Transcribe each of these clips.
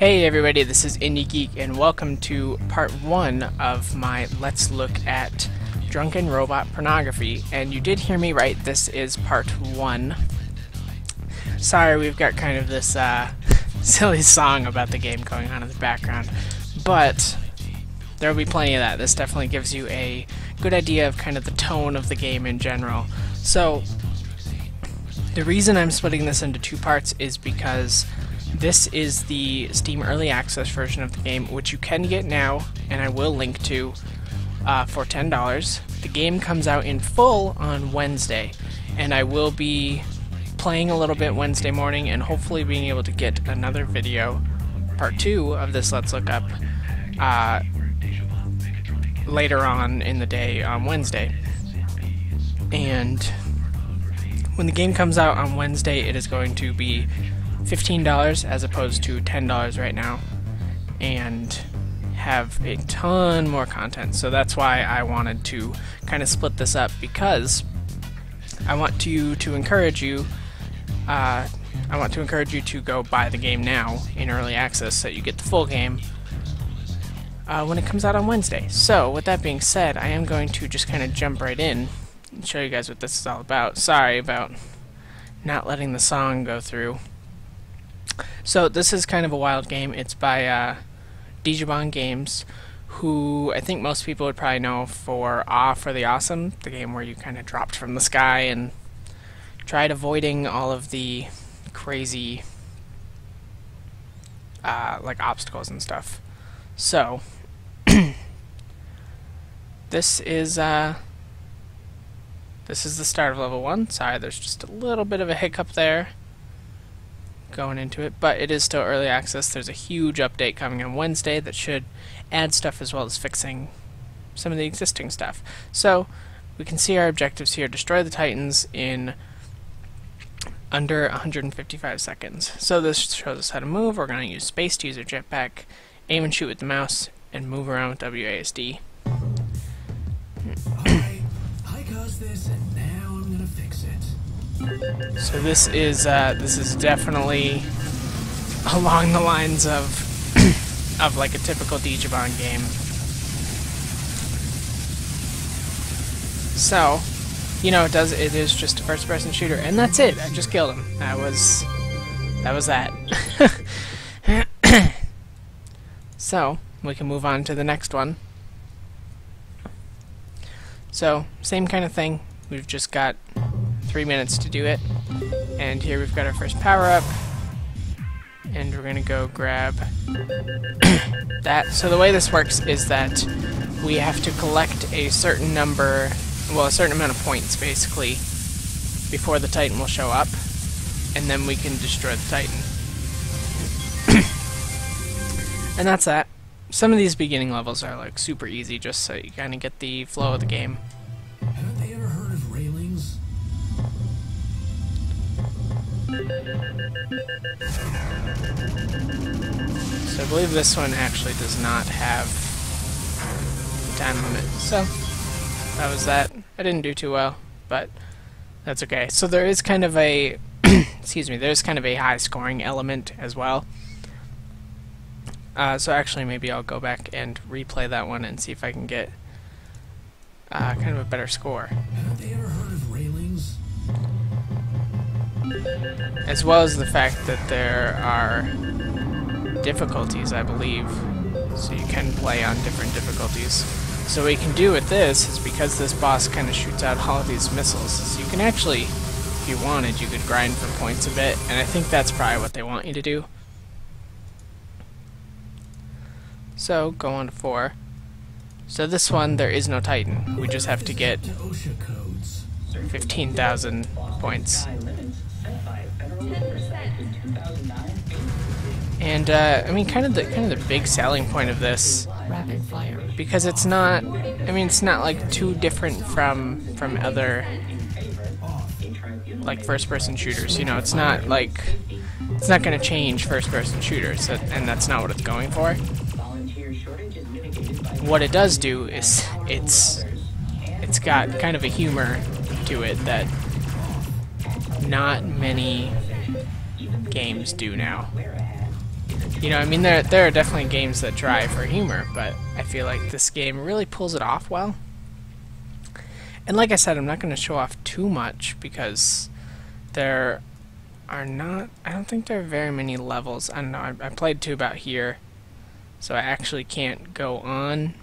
Hey everybody, this is IndieGeek and welcome to part 1 of my Let's Look at Drunken Robot Pornography. And you did hear me right, this is part 1. Sorry, we've got kind of this silly song about the game going on in the background, but there will be plenty of that. This definitely gives you a good idea of kind of the tone of the game in general. So, the reason I'm splitting this into 2 parts is because this is the Steam Early Access version of the game, which you can get now, and I will link to, for $10. The game comes out in full on Wednesday, and I will be playing a little bit Wednesday morning and hopefully being able to get another video, part 2 of this Let's Look Up, later on in the day on Wednesday. And when the game comes out on Wednesday, it is going to be $15 as opposed to $10 right now, and have a ton more content. So that's why I wanted to kind of split this up, because I want to encourage you. I want to encourage you to go buy the game now in early access so that you get the full game when it comes out on Wednesday. So with that being said, I am going to just kind of jump right in and show you guys what this is all about. Sorry about not letting the song go through. So this is kind of a wild game. It's by Digibon Games, who I think most people would probably know for Awe for the Awesome, the game where you kind of dropped from the sky and tried avoiding all of the crazy like obstacles and stuff. So this is the start of level 1. Sorry, there's just a little bit of a hiccup there going into it, but it is still early access. There's a huge update coming on Wednesday that should add stuff as well as fixing some of the existing stuff. So we can see our objectives here: destroy the Titans in under 155 seconds. So this shows us how to move. We're going to use space to use our jetpack, aim and shoot with the mouse, and move around with WASD. I caused this, and now I'm gonna fix it. So this is definitely along the lines of of like a typical Digibon game. So, you know, it is just a first-person shooter, and that's it. I just killed him. That was that. So we can move on to the next one. So same kind of thing. We've just got 3 minutes to do it, and here we've got our first power-up, and we're gonna go grab that. So the way this works is that we have to collect a certain number, well, a certain amount of points basically, before the Titan will show up, and then we can destroy the Titan. And that's that. Some of these beginning levels are like super easy, just so you kind of get the flow of the game. Haven't they ever heard of railings? So I believe this one actually does not have a time limit. So that was that. I didn't do too well, but that's okay. So there is kind of a excuse me, there's kind of a high scoring element as well. So actually maybe I'll go back and replay that one and see if I can get kind of a better score. Haven't they ever heard of railings? As well as the fact that there are difficulties, I believe, so you can play on different difficulties. So what you can do with this is, because this boss kind of shoots out all of these missiles, so you can actually, if you wanted, you could grind for points a bit, and I think that's probably what they want you to do. So go on to 4. So this one, there is no Titan. We just have to get 15,000 points. And I mean, kind of the big selling point of this, because it's not, I mean, it's not like too different from other like first-person shooters. You know, it's not like, it's not going to change first-person shooters, and that's not what it's going for. What it does do is it's got kind of a humor to it that not many games do now. You know, I mean, there are definitely games that try for humor, but I feel like this game really pulls it off well. And like I said, I'm not going to show off too much because there are not, I don't think there are very many levels. I don't know, I played to about here, so I actually can't go on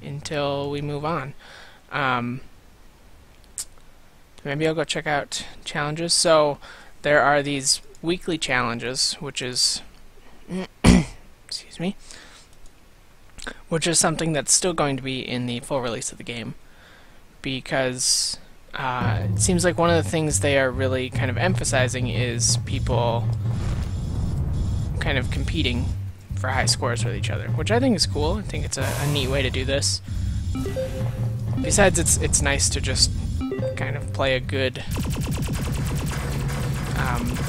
until we move on. Maybe I'll go check out challenges. So there are these weekly challenges, which is excuse me, which is something that's still going to be in the full release of the game, because it seems like one of the things they are really kind of emphasizing is people kind of competing for high scores with each other, which I think is cool. I think it's a neat way to do this. Besides, it's nice to just kind of play a good,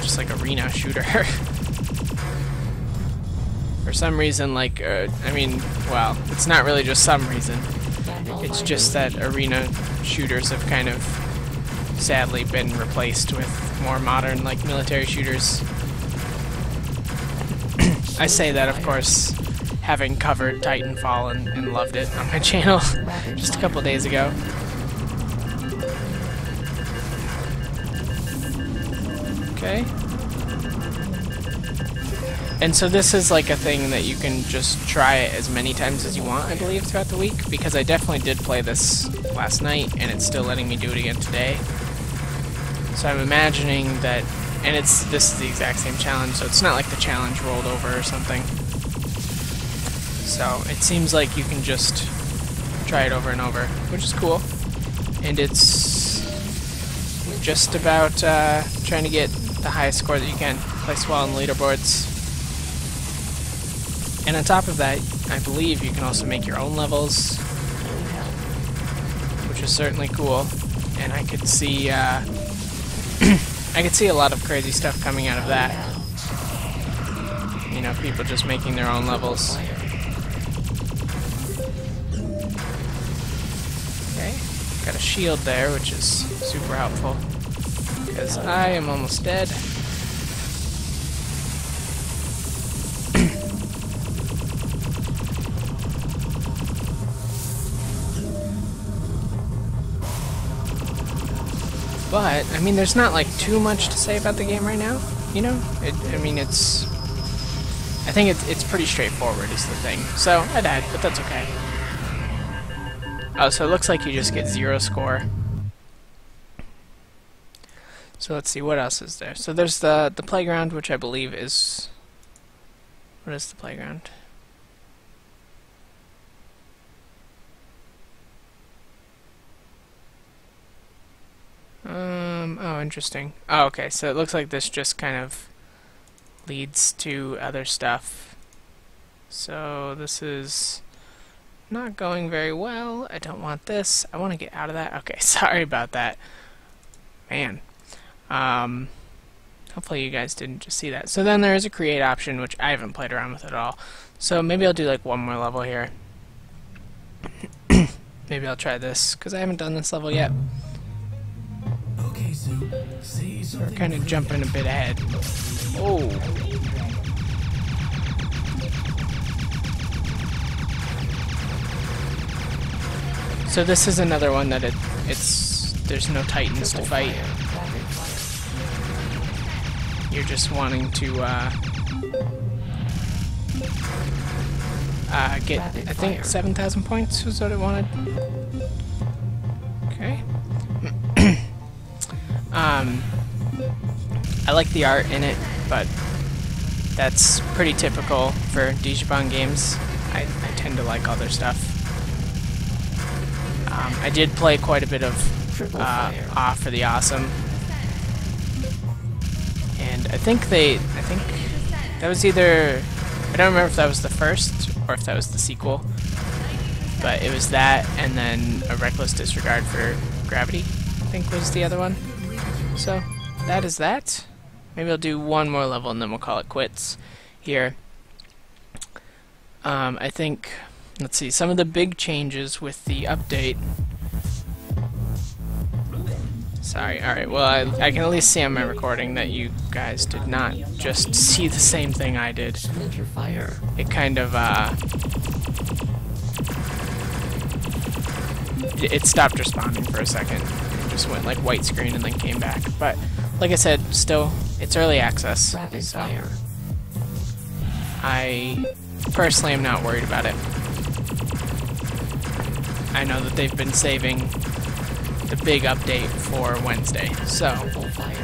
just like arena shooter. For some reason, like, I mean, well, it's not really just some reason. It's just that arena shooters have kind of sadly been replaced with more modern, like, military shooters. I say that, of course, having covered Titanfall and loved it on my channel just a couple days ago. Okay. And so this is like a thing that you can just try it as many times as you want, I believe, throughout the week, because I definitely did play this last night, and it's still letting me do it again today. So I'm imagining that, and this is the exact same challenge, so it's not like the challenge rolled over or something. So it seems like you can just try it over and over, which is cool. And it's just about trying to get the highest score that you can, place well on the leaderboards. And on top of that, I believe you can also make your own levels, which is certainly cool. And I could see, I could see a lot of crazy stuff coming out of that. You know, people just making their own levels. Okay, got a shield there, which is super helpful, because I am almost dead. But, I mean, there's not, like, too much to say about the game right now, you know? I mean, I think it's pretty straightforward is the thing. So, I died, but that's okay. Oh, so it looks like you just get 0 score. So let's see, what else is there? So there's the playground, which I believe is... What is the playground? Oh, interesting. Oh, okay, so it looks like this just kind of leads to other stuff. So this is not going very well. I don't want this. I want to get out of that. Okay, sorry about that. Man. Hopefully you guys didn't just see that. So then there is a create option, which I haven't played around with at all. So maybe I'll do like one more level here. Maybe I'll try this, because I haven't done this level yet. Okay, Sue. Say So we're something. kind of jumping a bit ahead. Oh. So this is another one that there's no titans to fight. You're just wanting to get, I think, 7,000 points was what it wanted. Okay. I like the art in it, but that's pretty typical for Digimon games. I tend to like all their stuff. I did play quite a bit of Off for the Awesome, and I think that was either, I don't remember if that was the first or if that was the sequel, but it was that, and then A Reckless Disregard for Gravity, I think was the other one. So that is that. Maybe I'll do one more level and then we'll call it quits here. I think, let's see, some of the big changes with the update. Sorry. Alright, well, I can at least see on my recording that you guys did not just see the same thing I did. Splinter fire. It kind of, it stopped responding for a second. It just went like white screen and then came back. But, like I said, still, it's early access. Rapid So fire. I personally am not worried about it. I know that they've been saving the big update for Wednesday, so Purple fire.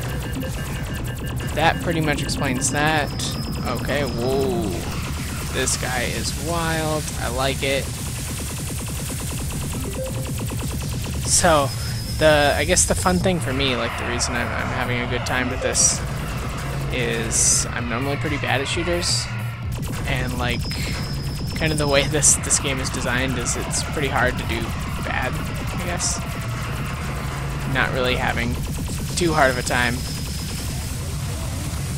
that pretty much explains that. Okay, whoa. This guy is wild. I like it. So, I guess the fun thing for me, like the reason I'm having a good time with this, is I'm normally pretty bad at shooters, and like, kind of the way this game is designed is it's pretty hard to do bad, I guess. Not really having too hard of a time.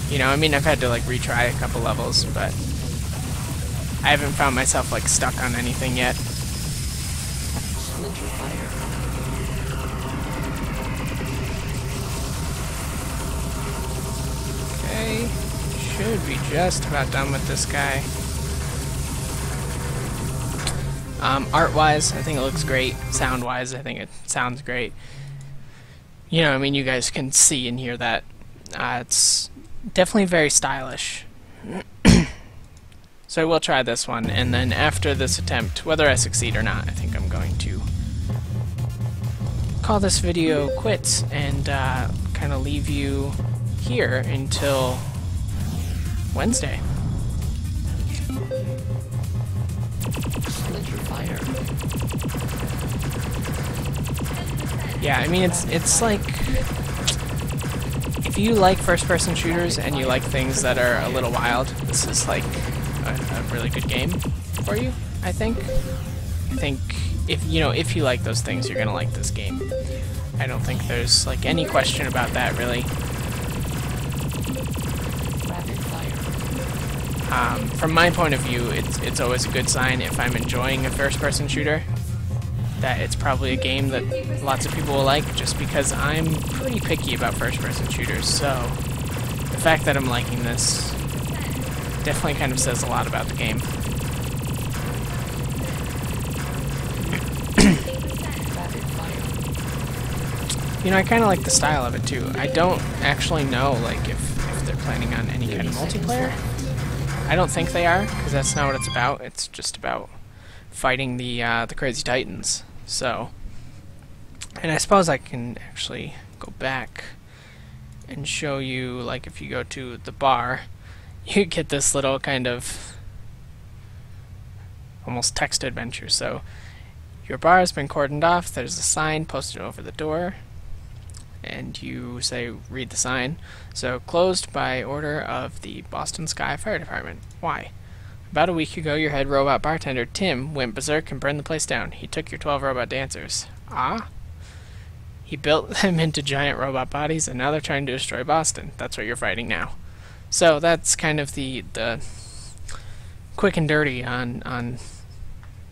You know, I mean, I've had to like retry a couple levels, but I haven't found myself like stuck on anything yet. Splinter fire. Okay, should be just about done with this guy. Art-wise, I think it looks great. Sound-wise, I think it sounds great. You know, I mean, you guys can see and hear that. It's definitely very stylish. So I will try this one, and then after this attempt, whether I succeed or not, I think I'm going to call this video quits and kind of leave you here until Wednesday. Splinter fire. Yeah, I mean, it's like, if you like first-person shooters and you like things that are a little wild, this is like a really good game for you, I think. I think if you like those things, you're gonna like this game. I don't think there's like any question about that, really. Rapid fire. From my point of view, it's always a good sign if I'm enjoying a first-person shooter that it's probably a game that lots of people will like, just because I'm pretty picky about first-person shooters, so the fact that I'm liking this definitely kind of says a lot about the game. Rapid fire. You know, I kind of like the style of it too. I don't actually know like if they're planning on any kind of 30 seconds multiplayer. left. I don't think they are, because that's not what it's about. It's just about fighting the Crazy Titans. So, and I suppose I can actually go back and show you, like, if you go to the bar, you get this little kind of almost text adventure. So, your bar has been cordoned off. There's a sign posted over the door, and you say, read the sign. So, closed by order of the Boston Sky Fire Department. Why? About a week ago, your head robot bartender, Tim, went berserk and burned the place down. He took your 12 robot dancers. Ah? He built them into giant robot bodies, and now they're trying to destroy Boston. That's what you're fighting now. So that's kind of the quick and dirty on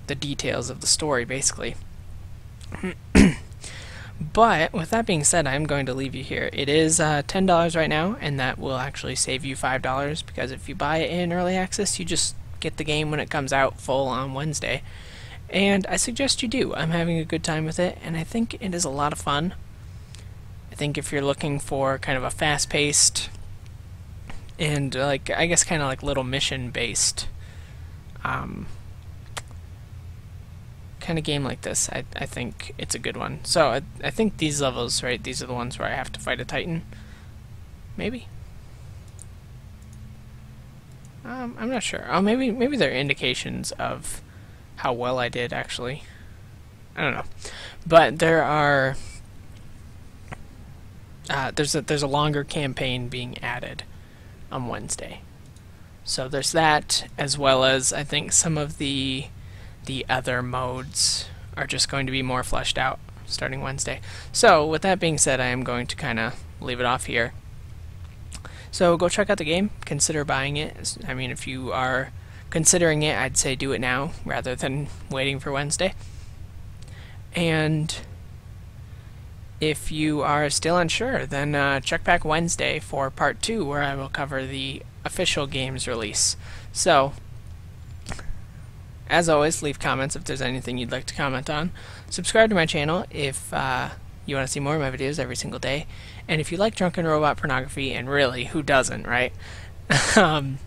the details of the story, basically. But, with that being said, I'm going to leave you here. It is $10 right now, and that will actually save you $5, because if you buy it in early access, you just get the game when it comes out full on Wednesday. And I suggest you do. I'm having a good time with it, and I think it is a lot of fun. I think if you're looking for kind of a fast-paced and, like, I guess kind of like little mission-based kind of game like this, I think it's a good one. So I think these levels, right, these are the ones where I have to fight a Titan. Maybe. I'm not sure. Oh, maybe they're indications of how well I did, actually. I don't know. But there are there's a longer campaign being added on Wednesday. So there's that, as well as I think some of the other modes are just going to be more fleshed out starting Wednesday. So with that being said, I am going to kind of leave it off here. So go check out the game, consider buying it. I mean, if you are considering it, I'd say do it now rather than waiting for Wednesday. And If you are still unsure, then check back Wednesday for part 2, where I will cover the official game's release. So, as always, leave comments if there's anything you'd like to comment on. Subscribe to my channel if you want to see more of my videos every single day. And if you like Drunken Robot Pornography, and really, who doesn't, right? No,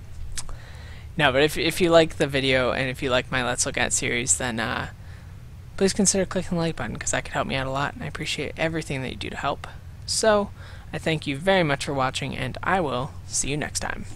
but if you like the video and if you like my Let's Look At series, then please consider clicking the like button, because that could help me out a lot, and I appreciate everything that you do to help. So, I thank you very much for watching, and I will see you next time.